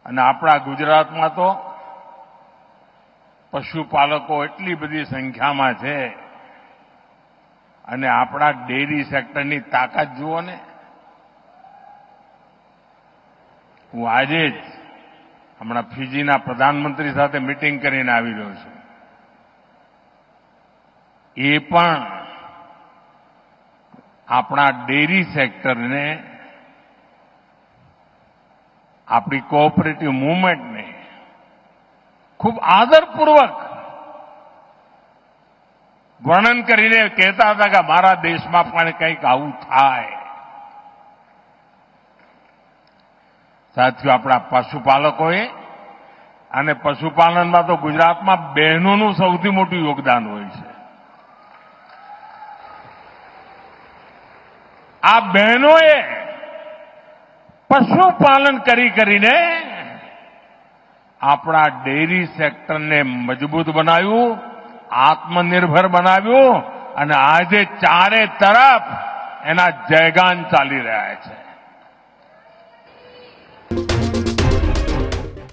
અને આપણા ગુજરાતમાં તો પશુપાલકો એટલી બધી સંખ્યામાં છે અને આપણા ડેરી સેક્ટરની તાકાત જુઓ ને. હું આજે જ હમણાં ફિજીના પ્રધાનમંત્રી સાથે મીટિંગ કરીને આવી રહ્યો છું. એ પણ આપણા ડેરી સેક્ટરને, આપણી કોઓપરેટિવ મૂવમેન્ટને ખૂબ આદરપૂર્વક વર્ણન કરીને કહેતા હતા કે મારા દેશમાં પણ કંઈક આવું થાય. સાથીઓ, આપણા પશુપાલકોએ અને પશુપાલનમાં તો ગુજરાતમાં બહેનોનું સૌથી મોટું યોગદાન હોય છે. આ બહેનોએ પશુપાલન કરીને આપણા ડેરી સેક્ટરને મજબૂત બનાવ્યું, આત્મનિર્ભર બનાવ્યું અને આજે ચારે તરફ એના જયગાન ચાલી રહ્યા છે.